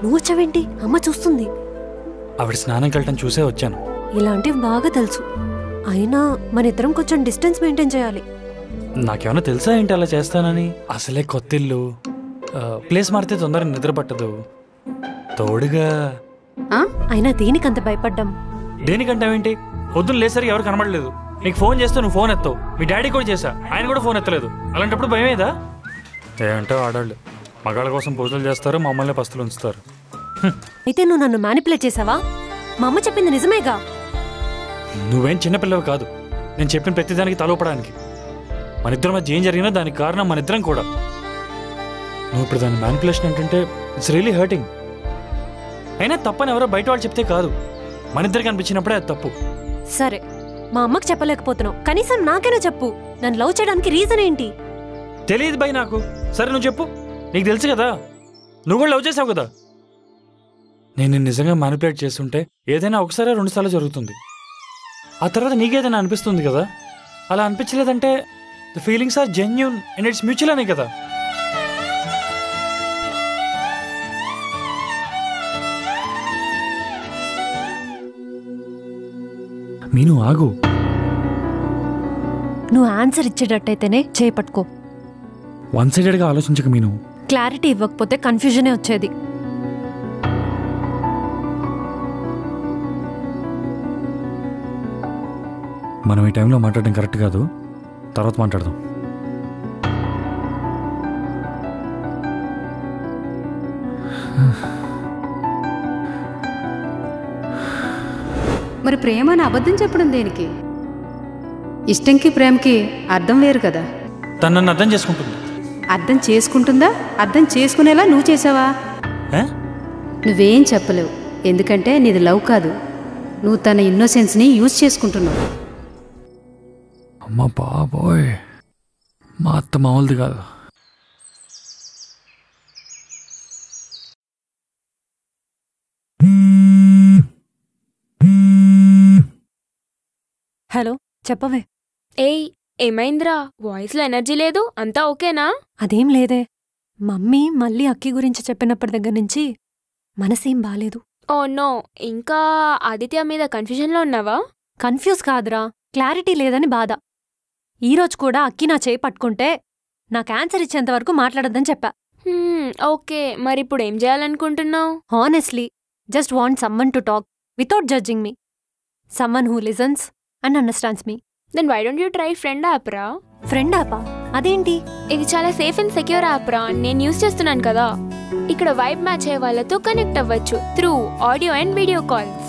నువ్వు వచ్చావేంటి? అమ్మ చూస్తుంది. ఆవిడ స్నానంకి వెళ్ళటం చూసే వచ్చాను. ఇలాంటివి బాగా తెలుసు. అయినా మన ఇద్దరం కొంచెం డిస్టెన్స్ మెయింటైన్ చేయాలి. నాకేమన్నా తెలుసా ఏంటి అలా చేస్తానని? అసలే కొత్త ఇల్లు, ప్లేస్ మారితే తొందరగా నిద్ర పట్టదు. తోడుగా అయినా దేనికంత భయపడ్డాం? దేనికంటావేంటి? పొద్దున్న లేసరికి ఎవరు కనబడలేదు. నీకు ఫోన్ చేస్తే నువ్వు ఫోన్ ఎత్తావు. మీ డాడీ కూడా చేశా, ఆయన కూడా ఫోన్ ఎత్తలేదు. అలాంటప్పుడు భయమేదా? ఏమంటే ఆడాళ్ళు మగాళ్ళ కోసం పూజలు చేస్తారు, మమ్మల్ని పస్తులు ఉంచుతారు. అయితే నువ్వు నన్ను మ్యానిపులేట్ చేసావా? మా అమ్మ చెప్పింది నిజమేగా? నువ్వేం చిన్నపిల్లవి కాదు నేను చెప్పిన ప్రతిదానికి తలూపడానికి. మన ఇద్దరం మధ్య ఏం జరిగినా దానికి కారణం మన ఇద్దరం కూడా. నువ్వు ఇప్పుడు దాని మ్యానిపులేషన్ ఏంటంటే ఇట్స్ రియలీ హర్టింగ్. అయినా తప్పని ఎవరో బయట వాళ్ళు చెప్తే కాదు, మన ఇద్దరికి అనిపించినప్పుడే అది తప్పు. సరే, మా అమ్మకి చెప్పలేకపోతున్నావు, కనీసం నాకైనా చెప్పు. నన్ను లవ్ చేయడానికి రీజన్ ఏంటి? తెలియదు భయ్ నాకు. సరే నువ్వు చెప్పు, నీకు తెలుసు కదా, నువ్వు కూడా లవ్ చేసావు కదా. నేను నిజంగా మ్యానిపులేట్ చేస్తుంటే ఏదైనా ఒకసారి 2 సార్లు జరుగుతుంది. ఆ తర్వాత నీకేదైనా అనిపిస్తుంది కదా. అలా అనిపించలేదంటే the feelings are genuine and it's mutual అనే కదా. మీను ఆగు. నువ్వు ఆన్సర్ ఇచ్చేటట్టయితేనే చేపట్టుకో. వన్ సైడెడ్గా ఆలోచించక మీను. క్లారిటీ ఇవ్వకపోతే కన్ఫ్యూజనే వచ్చేది. మనం ఈ టైంలో మాట్లాడడం కరెక్ట్ కాదు, తర్వాత మాట్లాడదాం. మరి ప్రేమ అని అబద్ధం చెప్పడం దేనికి? ఇష్టంకి ప్రేమకి అర్థం వేరు కదా. తను నన్ను అర్థం చేసుకుంటుంది. అర్థం చేసుకుంటుందా? అర్థం చేసుకునేలా నువ్వు చేసావా? నువ్వేం చెప్పలేవు, ఎందుకంటే నీది లవ్ కాదు. నువ్వు తన ఇన్నోసెన్స్ని యూజ్ చేసుకుంటున్నావు. అమ్మ బాబోయ్, మా అత్త మామూలుది కాదు. హలో, చెప్పవే. ఏయ్, ఏమైందిరా? వాయిస్లో ఎనర్జీ లేదు, అంతా ఓకేనా? అదేం లేదే. మమ్మీ మళ్ళీ అక్కి గురించి చెప్పినప్పటి దగ్గర నుంచి మనసేం బాలేదు. ఓ నో, ఇంకా ఆదిత్య మీద కన్ఫ్యూజన్లో ఉన్నావా? కన్ఫ్యూజ్ కాదురా, క్లారిటీ లేదని బాధ. ఈరోజు కూడా అక్కి నా చేయి పట్టుకుంటే నాకు ఆన్సర్ ఇచ్చేంతవరకు మాట్లాడొద్దని చెప్పా. ఓకే, మరిప్పుడు ఏం చేయాలనుకుంటున్నావు? Honestly just want someone to talk without judging me. Someone who listens and understands me. Then why don't you try friend app రా? ఫ్రెండ్ యాపా? అదేంటి? ఇది చాలా సేఫ్ అండ్ సెక్యూర్ యాప్ రా, నేను యూజ్ చేస్తున్నాను కదా. ఇక్కడ వైబ్ మ్యాచ్ అయ్యే వాళ్ళతో కనెక్ట్ అవ్వచ్చు through audio and video calls.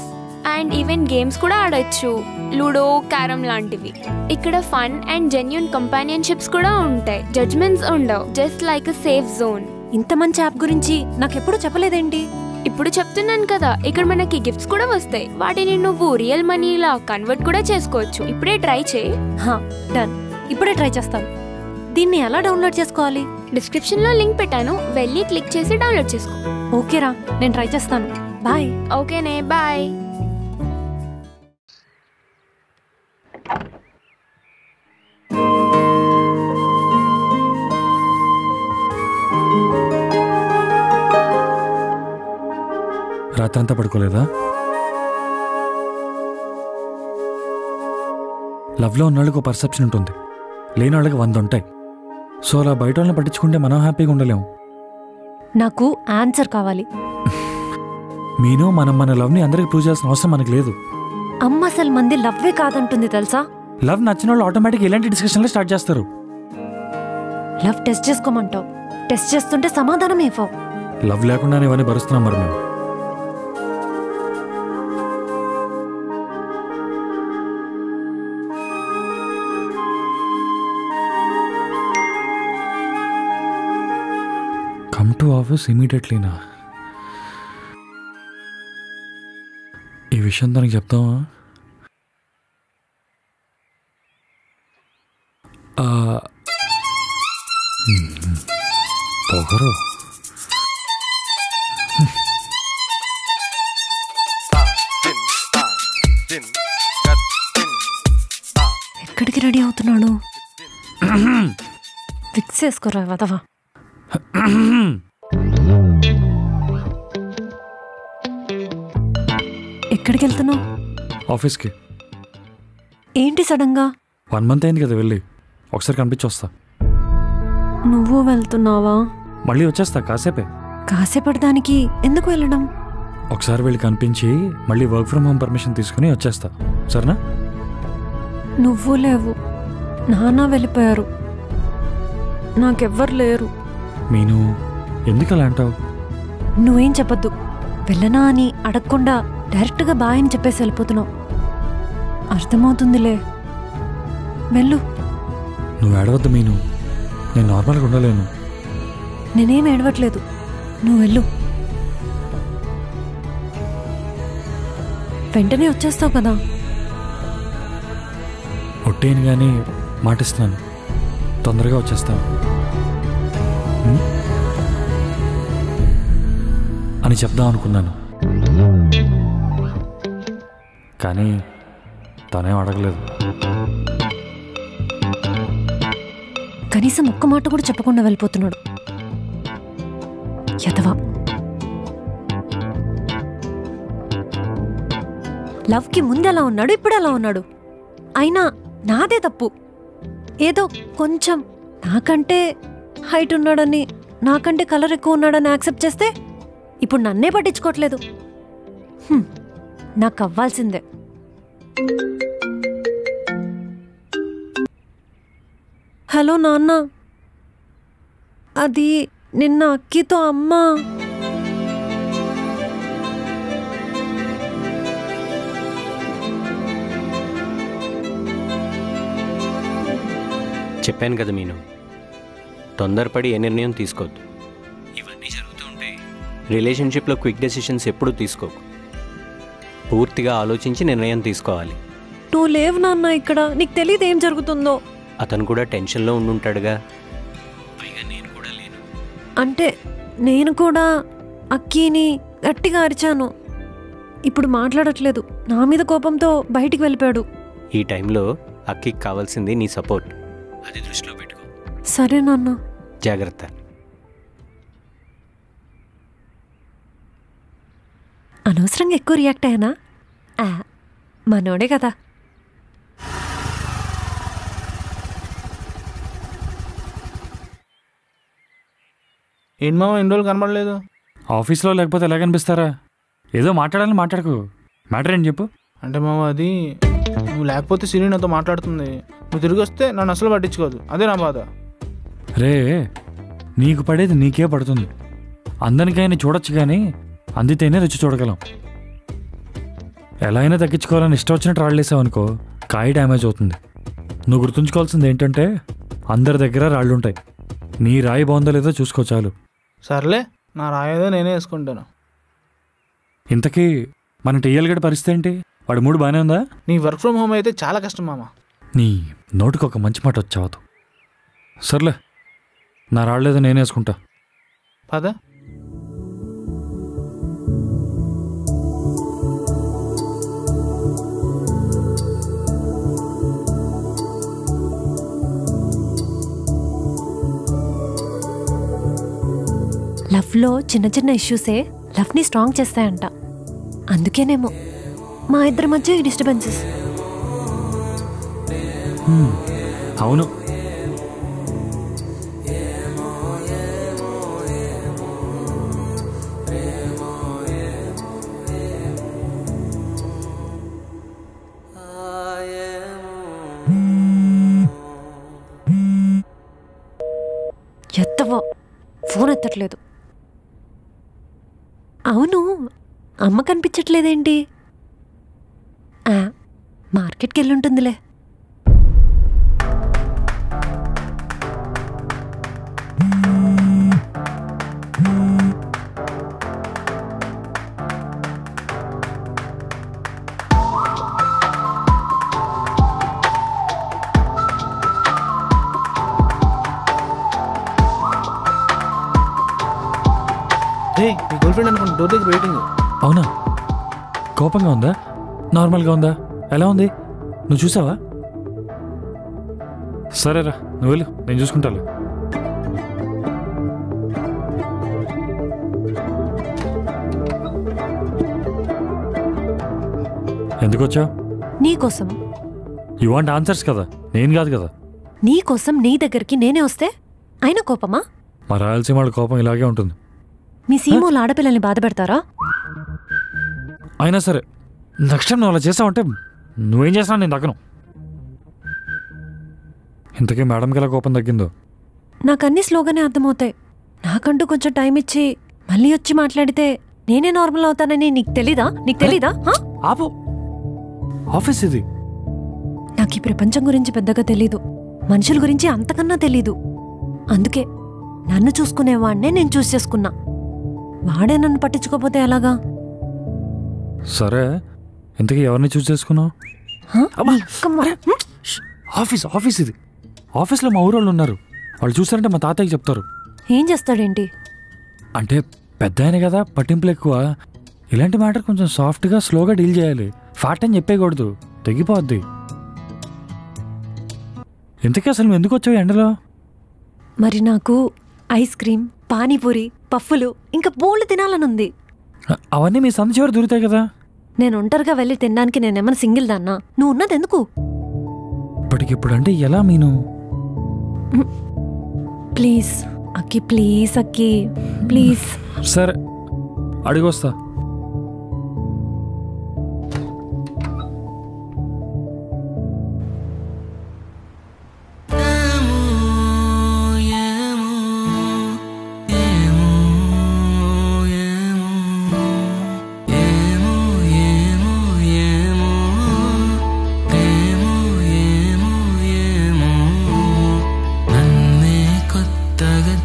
And even games కూడా ఆడొచ్చు, లూడో, క్యారమ్ లాంటివి. ఇక్కడ ఫన్ అండ్ జెన్యూన్ కంపానియన్షిప్స్ కూడా ఉంటాయి, జడ్జ్మెంట్స్ ఉండవు, just like a safe zone. ఇంత మంచి యాప్ గురించి నాకెప్పుడు చెప్పలేదేంటి? ఇప్పుడు చెప్తున్నాను కదా, ఇక్కడ మనకి గిఫ్ట్స్ కూడా వస్తాయి, వాటిని నువ్వు రియల్ మనీలా కన్వర్ట్ కూడా చేసుకోవచ్చు. ఇప్పుడే ట్రై చేయి. డన్, ఇప్పుడే ట్రై చేస్తాను. దీన్ని ఎలా డౌన్లోడ్ చేసుకోవాలి? డిస్క్రిప్షన్లో లింక్ పెట్టాను, వెళ్ళి క్లిక్ చేసి డౌన్లోడ్ చేసుకో. ఓకేరా, నేను ట్రై చేస్తాను. బాయ్. ఓకేనే, బాయ్. రాత్రంతా పడుకోలేదా? లవ్లో ఉన్న వాళ్ళకి ఒక పర్సెప్షన్ ఉంటుంది, లేని వాళ్ళకి 100 ఉంటాయి. సో అలా బయట వాళ్ళని పట్టించుకుంటే మనం హ్యాపీగా ఉండలేము. నాకు ఆన్సర్ కావాలి. మీను, మనం మన లవ్ని అందరికి ప్రూవ్ చేయాల్సిన అవసరం మనకు లేదు. అమ్మ అసలు మంది లవ్వే కాదంటుంది తెలుసా? లవ్ నచ్చిన వాళ్ళు ఆటోమేటిక్ ఇలాంటి డిస్కషన్లో స్టార్ట్ చేస్తారు. లవ్ టెస్ట్ చేసుకోమంటావు, టెస్ట్ చేస్తుంటే సమాధానం ఇవ్వవు. లవ్ లేకుండా ఇవన్నీ భరుస్తున్నాం మరి మేము. కమ్ టు ఆఫీస్ ఇమీడియట్లీనా? ఈ విషయం తనకి చెప్తావా? పొగరు. ఎక్కడికి రెడీ అవుతున్నాడు? ఫిక్స్ చేసుకోరా వదవా. ఎక్కడికి వెళ్తున్నావు? ఆఫీస్కి. ఏంటి సడన్గా? 1 month అయింది కదా వెళ్ళి, ఒకసారి కనిపించి వస్తా. నువ్వు వెళ్తున్నావా? మళ్ళీ వచ్చేస్తా కాసేపే. కాసేపడడానికి ఎందుకు వెళ్ళడం? ఒకసారి వెళ్ళి కనిపించి మళ్ళీ వర్క్ ఫ్రమ్ హోమ్ పర్మిషన్ తీసుకుని వచ్చేస్తా, సరేనా? నువ్వు లేవు, నాన్న వెళ్ళిపోయారు, నాకెవ్వరు లేరు. మీను ఎందుకు అలా అంటావు? నువ్వేం చెప్పొద్దు. వెళ్ళనా అని అడగకుండా డైరెక్ట్గా బాయ్ అని చెప్పేసి వెళ్ళిపోతున్నావు. అర్థమవుతుందిలే, వెళ్ళు. నువ్వు ఏడవద్దు మీను, నేను నార్మల్గా ఉండలేను. నేనేం ఏడవట్లేదు, నువ్వు వెళ్ళు. వెంటనే వచ్చేస్తావు కదా. ఒట్టేను కానీ మాటిస్తున్నాను, తొందరగా వచ్చేస్తాను అని చెప్దాం అనుకున్నాను, కానీ తనేం అడగలేదు. కనీసం ఒక్క మాట కూడా చెప్పకుండా వెళ్ళిపోతున్నాడు. యదవా. లవ్కి ముందు ఎలా ఉన్నాడు, ఇప్పుడు ఎలా ఉన్నాడు. అయినా నాదే తప్పు. ఏదో కొంచెం నాకంటే హైట్ ఉన్నాడని, నాకంటే కలర్ ఎక్కువ ఉన్నాడని యాక్సెప్ట్ చేస్తే ఇప్పుడు నన్నే పట్టించుకోవట్లేదు. నాకు అవ్వాల్సిందే. హలో నాన్న, అది నిన్న అక్కితో అమ్మ చెప్పాను కదా మీను, తొందరపడి ఏ నిర్ణయం తీసుకోవద్దు. ఇవన్నీ జరుగుతూ ఉంటాయి. రిలేషన్షిప్లో క్విక్ డెసిషన్స్ ఎప్పుడూ తీసుకోకు, పూర్తిగా ఆలోచించి నిర్ణయం తీసుకోవాలి. నువ్వు లేవు నాన్న ఇక్కడ, నీకు తెలియదు ఏం జరుగుతుందో. అతను కూడా టెన్షన్లో ఉండుంటాడుగా, పైగా నేను కూడా లేను. అంటే నేను కూడా అక్కీని గట్టిగా అరిచాను, ఇప్పుడు మాట్లాడట్లేదు. నా మీద కోపంతో బయటికి వెళ్ళిపోయాడు. ఈ టైంలో అక్కికి కావాల్సింది నీ సపోర్ట్, అది దృష్టిలో పెట్టుకో. సరే నాన్న, జాగ్రత్త. అనవసరంగా ఎక్కువ రియాక్ట్ అయ్యానా? మనోడే కదా. ఏంటి మామ ఎన్ని రోజులు కనబడలేదు? ఆఫీస్లో లేకపోతే ఎలా కనిపిస్తారా? ఏదో మాట్లాడాలని మాట్లాడుకో, మ్యాటర్ ఏంటి చెప్పు. అంటే మామ అది నువ్వు లేకపోతే సిరి నాతో మాట్లాడుతుంది, నువ్వు తిరిగి వస్తే నన్ను అసలు పట్టించుకోదు, అదే నా బాధ. రే, నీకు పడేది నీకే పడుతుంది. అందరికైనా చూడొచ్చు కానీ అందితేనే రుచి చూడగలం. ఎలా అయినా తగ్గించుకోవాలని ఇష్టం వచ్చినట్టు రాళ్ళేసావు అనుకో, కాయ డ్యామేజ్ అవుతుంది. నువ్వు గుర్తుంచుకోవాల్సింది ఏంటంటే అందరి దగ్గర రాళ్ళుంటాయి, నీ రాయి బాగుందో లేదో చూసుకో చాలు. సర్లే, నా రాయేదో నేనే వేసుకుంటాను. ఇంతకీ మన టీఎల్గడ పరిస్థితి ఏంటి? వాడి మూడు బాగానే ఉందా? నీ వర్క్ ఫ్రమ్ హోమ్ అయితే చాలా కష్టం మామ. నీ నోటికి ఒక మంచి మాట వచ్చావదు. సర్లే, నా రాళ్ళేదో నేనే వేసుకుంటా. పద. లవ్లో చిన్న చిన్న ఇష్యూసే లవ్ని స్ట్రాంగ్ చేస్తాయంట. అందుకేనేమో మా ఇద్దరి మధ్య ఈ డిస్టర్బెన్సెస్. అవును, ఎత్తవో, ఫోన్ ఎత్తట్లేదు. అవును, అమ్మ కనిపించట్లేదేంటి? మార్కెట్కి వెళ్ళుంటుందిలే. నీ గర్ల్ ఫ్రెండ్ అనుకుంటా డోర్ దగ్గర వెయిటింగ్. అవునా? కోపంగా ఉందా, నార్మల్గా ఉందా, ఎలా ఉంది? నువ్వు చూసావా? సరేరా, నువ్వు వెళ్ళు, నేను చూసుకుంటాను. ఎందుకు వచ్చావు? నీకోసం. యు వాంట్ ఆన్సర్స్ కదా, నేను కాదు కదా. నీకోసం నీ దగ్గరికి నేనే వస్తే అయినా కోపమా? మా రాయలసీమ వాళ్ళ కోపం ఇలాగే ఉంటుంది. మీ సీమోలు ఆడపిల్లల్ని బాధ పెడతారా? అయినా సరే నెక్స్ట్ టైం నువ్వు అలా చేసావంటే నువ్వేం చేస్తావు నేను దక్కను. ఇంతకీ మేడంకి ఎలా కోపం తగ్గిందో? నాకన్నీ స్లోగానే అర్థమవుతాయి. నాకంటూ కొంచెం టైం ఇచ్చి మళ్ళీ వచ్చి మాట్లాడితే నేనే నార్మల్ అవుతానని నీకు తెలీదా? ఆపు, ఆఫీస్ ఇది. నాకు ఈ ప్రపంచం గురించి పెద్దగా తెలీదు, మనుషుల గురించి అంతకన్నా తెలీదు. అందుకే నన్ను చూసుకునేవాడినే నేను చూస్ చేసుకున్నా. వాడే నన్ను పట్టించుకోపోతే ఎలాగా? సరే, ఇంతకీ ఎవరిని చూస్ చేసుకున్నావు? ఆఫీస్ ఇది. ఆఫీస్లో మా ఊరోళ్ళు ఉన్నారు. వాళ్ళు చూస్తారంటే మా తాతయ్యకి చెప్తారు. ఏం చేస్తాడేంటి? అంటే పెద్ద ఆయన కదా, పట్టింపులు ఎక్కువ. ఇలాంటి మ్యాటర్ కొంచెం సాఫ్ట్గా స్లోగా డీల్ చేయాలి. ఫాట్ అని చెప్పేయకూడదు, తెగిపోద్ది. ఇంతకీ అసలు నువ్వు ఎందుకు వచ్చావు ఎండలో? మరి నాకు ఐస్ క్రీమ్, పానీపూరి, పఫ్ఫులు ఇంకా బోళ్ళు తినాలనుంది. అవన్నీ మీ సంత చివరి దొరుకుతాయి కదా. నేను ఒంటరిగా వెళ్ళి తినడానికి నేనేమన్నా సింగిల్ దాన్నా? నువ్వు ఉన్నది ఎందుకు? ఇప్పటికిప్పుడు అంటే ఎలా మీను? Please Akki, please Akki, please. సరే అడిగొస్తా.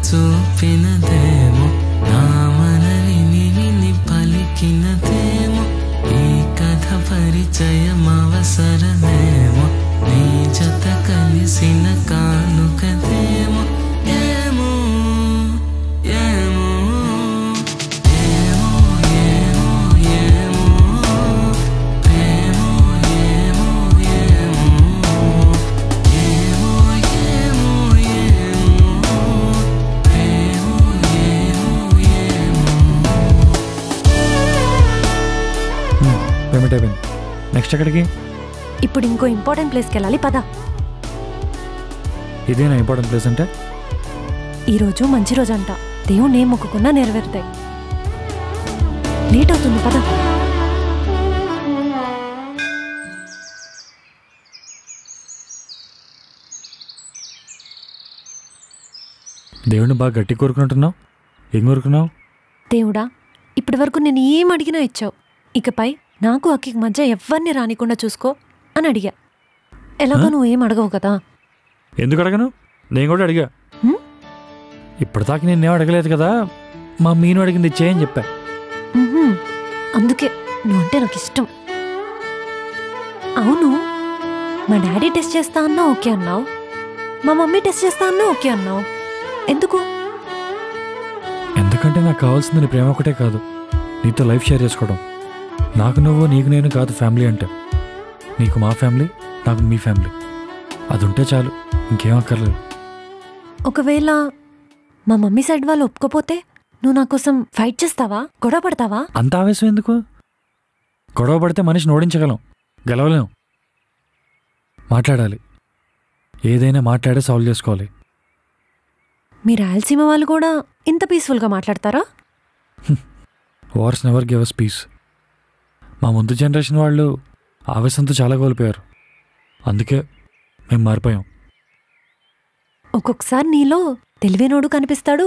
చూపినదేమో నా మనని విని పలికినదేమో, ఈ కథ పరిచయం అవసరమేమో, నీ జత కలిసిన కానుకదేమో. ఏమో ఏమో ఏమో ఏమో ఏమో ప్రేమో ఏమో ఏమో ఏమో ఏమో పేమెంట్ అయిపోయింది. నెక్స్ట్ ఎక్కడికి? ఇప్పుడు ఇంకో ఇంపార్టెంట్ ప్లేస్కి వెళ్ళాలి, పద. ఇదేనా ఇంపార్టెంట్ ప్లేస్ అంటే? ఈరోజు మంచి రోజు అంట, దేవుణ్ణి ఏం మొక్కుకున్నా నెరవేరుతాయి. లేట్ అవుతుంది, పద. దేవుడిని బాగా గట్టి కోరుకున్నట్టున్నావు. ఏం కోరుకున్నావు? దేవుడా, ఇప్పటి వరకు నేను ఏం అడిగినా ఇచ్చావు. ఇకపై నాకు అక్కికి మధ్య ఎవరిని రానికుండా చూసుకో అని అడిగా. ఎలాగో నువ్వేం అడగవు కదా. ఎందుకు అడగను? నేను కూడా అడిగా. ఇప్పటిదాకా నేనేం అడగలేదు కదా. మా మీను అడిగింది ఇచ్చేయని చెప్పా. అందుకే నువ్వంటే నాకు ఇష్టం. అవును, మా డాడీ టెస్ట్ చేస్తా అన్నా ఓకే అన్నావు, మా మమ్మీ టెస్ట్ చేస్తా అన్నా ఓకే అన్నావు. ఎందుకు? ఎందుకంటే నాకు కావాల్సింది నీ ప్రేమ ఒకటే కాదు, నీతో లైఫ్ షేర్ చేసుకోవడం. నాకు నువ్వు, నీకు నేను కాదు ఫ్యామిలీ అంటే. నీకు మా ఫ్యామిలీ, నాకు మీ ఫ్యామిలీ. అది ఉంటే చాలు, ఇంకేం అక్కర్లేదు. ఒకవేళ మా మమ్మీ సైడ్ వాళ్ళు ఒప్పుకోపోతే నువ్వు నా కోసం ఫైట్ చేస్తావా, గొడవ పడతావా? అంత ఆవేశం ఎందుకు? గొడవ పడితే మనిషిని ఓడించగలం, గెలవలేం. మాట్లాడాలి, ఏదైనా మాట్లాడే సాల్వ్ చేసుకోవాలి. మీ రాయలసీమ వాళ్ళు కూడా ఇంత పీస్ఫుల్గా మాట్లాడతారా? Wars never give us peace. మా ముందు జనరేషన్ వాళ్ళు ఆవేశంతో చాలా కోల్పోయారు. అందుకే మేము మారిపోయాం. ఒక్కొక్కసారి నీలో తెలివైనోడు కనిపిస్తాడు,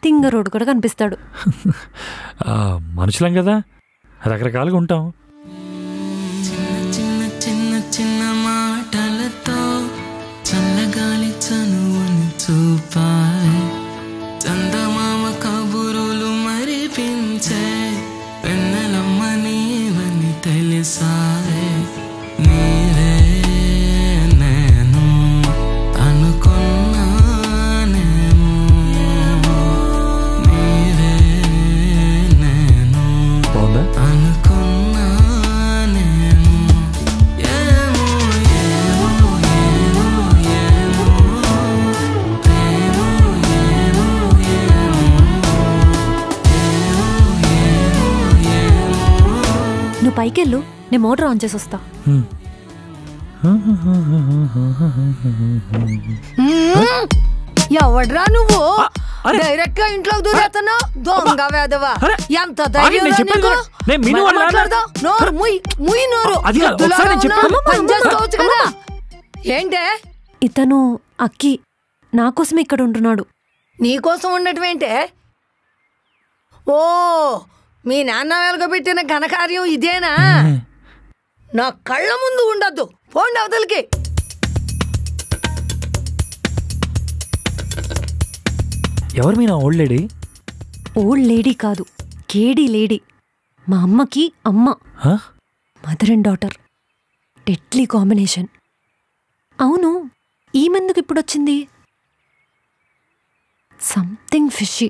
తింగరోడు కూడా కనిపిస్తాడు. మనుషులం కదా, రకరకాలుగా ఉంటాం. చిన్న చిన్న చిన్న మాటలతో చల్లగాలి చనువుని చూపాయి, చందమామ కబురులు మరిపించే, వెన్నెలమ్మ నీవని తెలిసాయే. నీవే నేను అనుకున్నానేమో, నీవే నేను అనుకున్నానేమో. ఏమో ఏమో ఏమో ఏమో ప్రేమో ఏమో ఏమో ఏమో ఏమో ఏమో. నువ్వు పైకెళ్ళు, నేను మోటార్ ఆన్ చేసి వస్తా. ఎవడ్రా నువ్వు? డైరెక్ట్ గా ఇంట్లోకి దూరేస్తున్నావు, దొంగ వేదవా! ఎంత ధైర్యం మాట్లాడదాం? నోరు ముయ్యి నోరు. పని చేసుకోవచ్చు కదా. ఏంటే? ఇతను అక్కి నా కోసం ఇక్కడ ఉంటున్నాడు. నీకోసం ఉండటం ఏంటే? ఓ, మీ నాన్న వెలగబెట్టిన ఘనకార్యం ఇదేనా? నా కళ్ళ ముందు ఉండద్దు, పోండి అవతలికి. ఎవరు మీ నా ఓల్డ్ లేడీ? ఓల్డ్ లేడీ కాదు, కేడీ లేడీ. మా అమ్మకి అమ్మ, mother and daughter, deadly combination. అవును, ఈమెందుకు ఇప్పుడొచ్చింది? Something fishy.